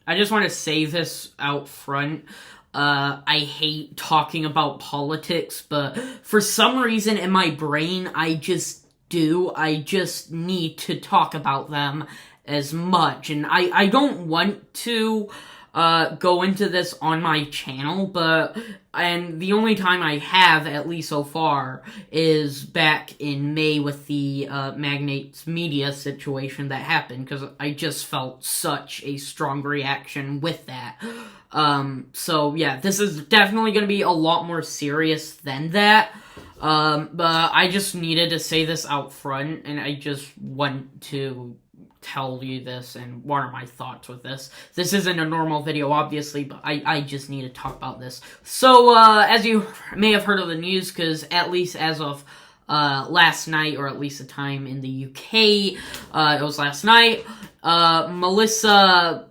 I just want to say this out front. I hate talking about politics, but for some reason in my brain, I just need to talk about them as much. And I don't want to go into this on my channel, and the only time I have, at least so far, is back in May with the Magnates Media situation that happened, because I just felt such a strong reaction with that. So yeah, this is definitely going to be a lot more serious than that. But I just needed to say this out front, and I just want to tell you this, and what are my thoughts with this. This isn't a normal video, obviously, but I just need to talk about this. So, as you may have heard of the news, because at least as of last night, or at least the time in the UK, it was last night, Melissa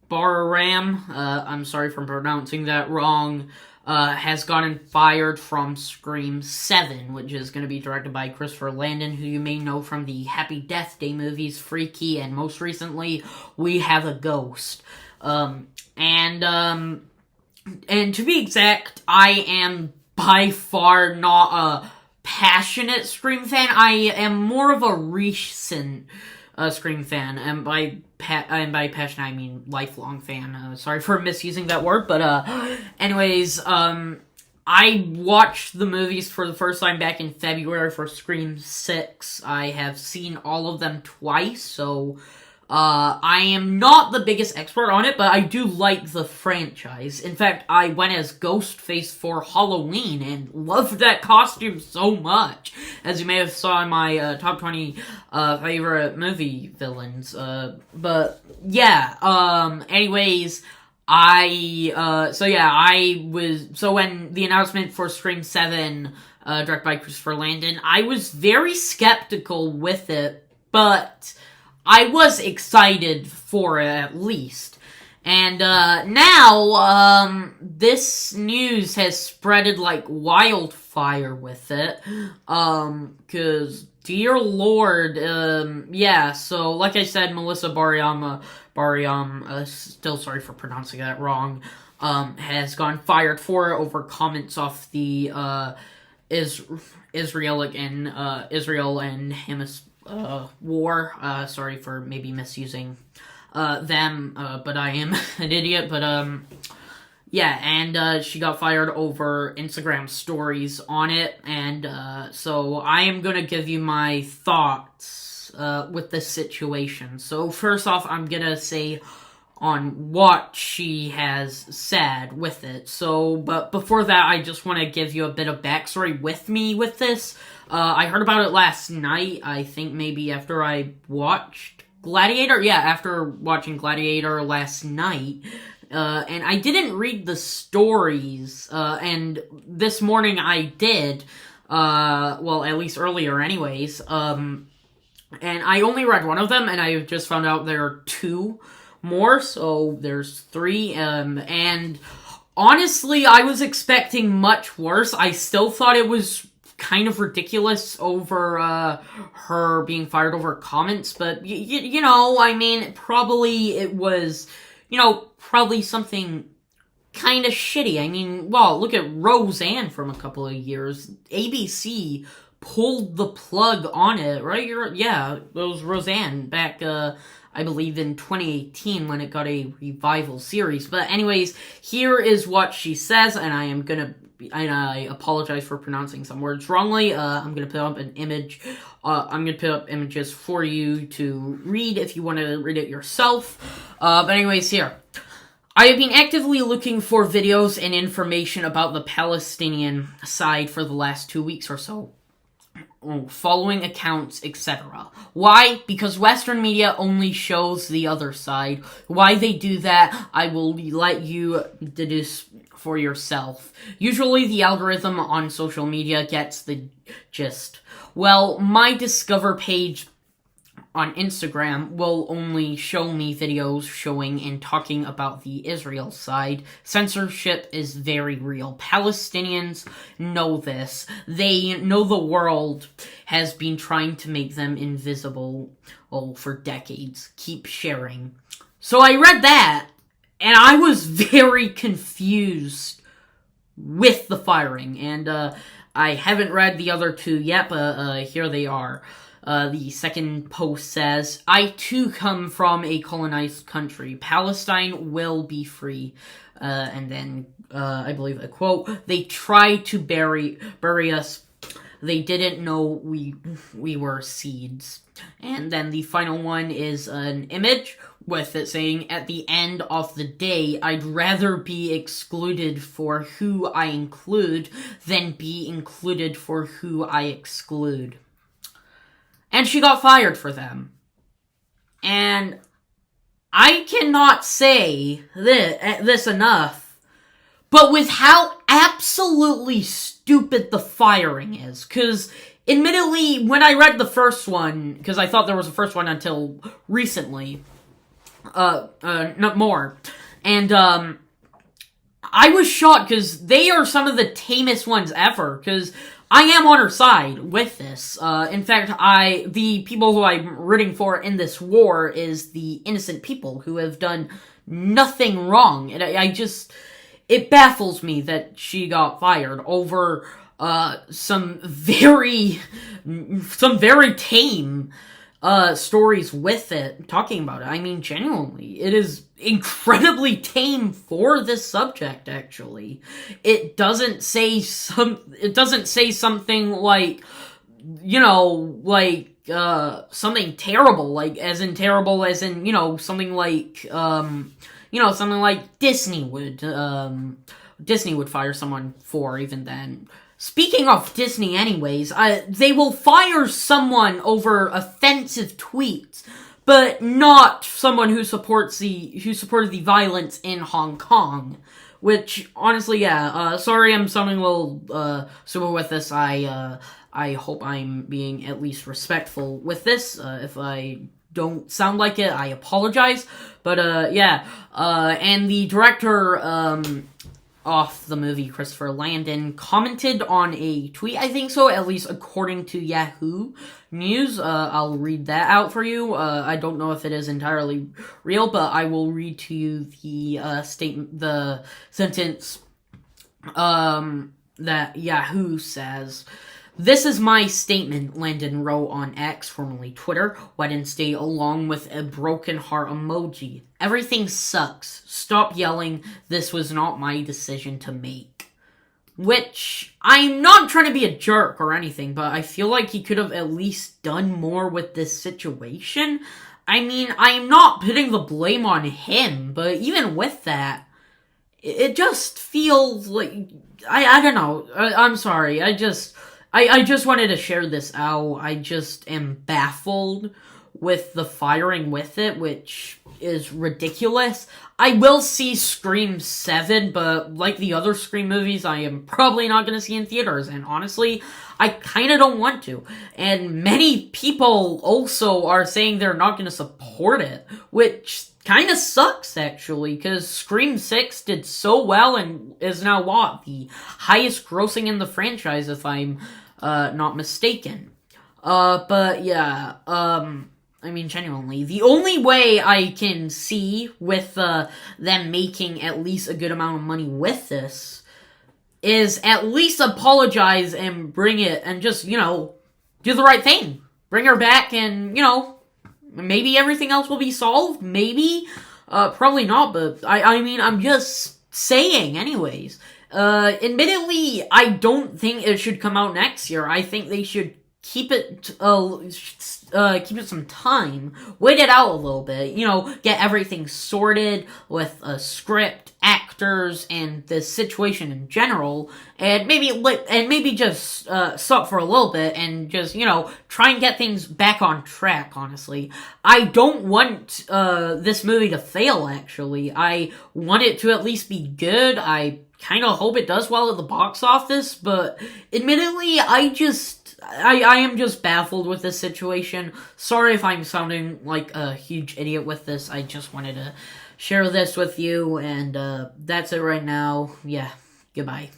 Bararam, I'm sorry for pronouncing that wrong, has gotten fired from Scream 7, which is going to be directed by Christopher Landon, who you may know from the Happy Death Day movies, Freaky, and most recently, We Have a Ghost. And to be exact, I am by far not a passionate Scream fan. I am more of a recent Scream fan, and by passion I mean lifelong fan. Sorry for misusing that word, but anyways, I watched the movies for the first time back in February for Scream 6. I have seen all of them twice, so I am not the biggest expert on it, but I do like the franchise. In fact, I went as Ghostface for Halloween and loved that costume so much, as you may have saw in my top 20 favorite movie villains. But yeah, anyways, so when the announcement for Scream 7, directed by Christopher Landon, I was very skeptical with it, but I was excited for it, at least. And, now, this news has spreaded like wildfire with it. 'Cause, dear lord, yeah, so, like I said, Melissa Bararam, still sorry for pronouncing that wrong, has gone fired for it over comments off the, Israel and Hamas war. Sorry for maybe misusing them, but I am an idiot. But yeah, and she got fired over Instagram stories on it, and so I am gonna give you my thoughts with this situation. So first off, I'm gonna say on what she has said with it. So, but before that, I just want to give you a bit of backstory with me with this. I heard about it last night, I think maybe after I watched Gladiator? Yeah, after watching Gladiator last night. And I didn't read the stories, and this morning I did, well, at least earlier anyways, and I only read one of them, and I just found out there are two more, so there's three, and honestly, I was expecting much worse. I still thought it was kind of ridiculous over, her being fired over comments, but, you know, I mean, probably it was, you know, probably something kind of shitty. I mean, well, look at Roseanne from a couple of years. ABC pulled the plug on it, right? Yeah, it was Roseanne back, I believe in 2018 when it got a revival series. But anyways, here is what she says, and I apologize for pronouncing some words wrongly. I'm gonna put up an image. I'm gonna put up images for you to read if you want to read it yourself. But anyways, here. I have been actively looking for videos and information about the Palestinian side for the last 2 weeks or so. Following accounts, etc. Why? Because Western media only shows the other side. Why they do that, I will let you deduce for yourself. Usually the algorithm on social media gets the gist. Well, my Discover page on Instagram will only show me videos showing and talking about the Israel side. Censorship is very real. Palestinians know this. They know the world has been trying to make them invisible for decades. Keep sharing. So I read that, and I was very confused with the firing, and I haven't read the other two yet, but here they are. The second post says, I too come from a colonized country. Palestine will be free. And then, I believe a quote, they tried to bury us. They didn't know we were seeds. And then the final one is an image with it saying, at the end of the day, I'd rather be excluded for who I include than be included for who I exclude. And she got fired for them. And I cannot say this enough, but with how absolutely stupid the firing is, because admittedly, when I read the first one, because I thought there was a first one until recently, not more, and, I was shocked, because they are some of the tamest ones ever, because I am on her side with this. In fact, the people who I'm rooting for in this war is the innocent people who have done nothing wrong. And it baffles me that she got fired over, some very tame, stories with it, talking about it. I mean, genuinely, it is incredibly tame for this subject, actually. It doesn't say something like, something terrible, terrible as in, something like Disney would fire someone for, even then. Speaking of Disney anyways, they will fire someone over offensive tweets, but not someone who supported the violence in Hong Kong. Which, honestly, yeah, sorry I'm sounding a little, super with this. I hope I'm being at least respectful with this. If I don't sound like it, I apologize. But, yeah, and the director, of the movie, Christopher Landon, commented on a tweet, I think so, at least according to Yahoo News. I'll read that out for you. I don't know if it is entirely real, but I will read to you the statement, the sentence, that Yahoo says. This is my statement, Landon wrote on X, formerly Twitter, Wednesday, along with a broken heart emoji. Everything sucks. Stop yelling. This was not my decision to make. Which, I'm not trying to be a jerk or anything, but I feel like he could have at least done more with this situation. I mean, I'm not putting the blame on him, but even with that, it just feels like, I don't know. I'm sorry. I just wanted to share this out. I just am baffled with the firing with it, which is ridiculous. I will see Scream 7, but like the other Scream movies, I am probably not going to see in theaters, and honestly, I kind of don't want to. And many people also are saying they're not going to support it, which kind of sucks, actually, because Scream 6 did so well and is now, the highest grossing in the franchise, if I'm not mistaken. But yeah, I mean, genuinely, the only way I can see with, them making at least a good amount of money with this is at least apologize and bring it and just, do the right thing. Bring her back and, maybe everything else will be solved, maybe, probably not, but I mean, I'm just saying anyways. Admittedly, I don't think it should come out next year. I think they should keep it some time, wait it out a little bit, get everything sorted with a script, actors, and the situation in general, and maybe just stop for a little bit and just, try and get things back on track, honestly. I don't want this movie to fail, actually. I want it to at least be good. I kind of hope it does well at the box office, but admittedly, I am just baffled with this situation. Sorry if I'm sounding like a huge idiot with this. I just wanted to share this with you, and that's it right now. Yeah, goodbye.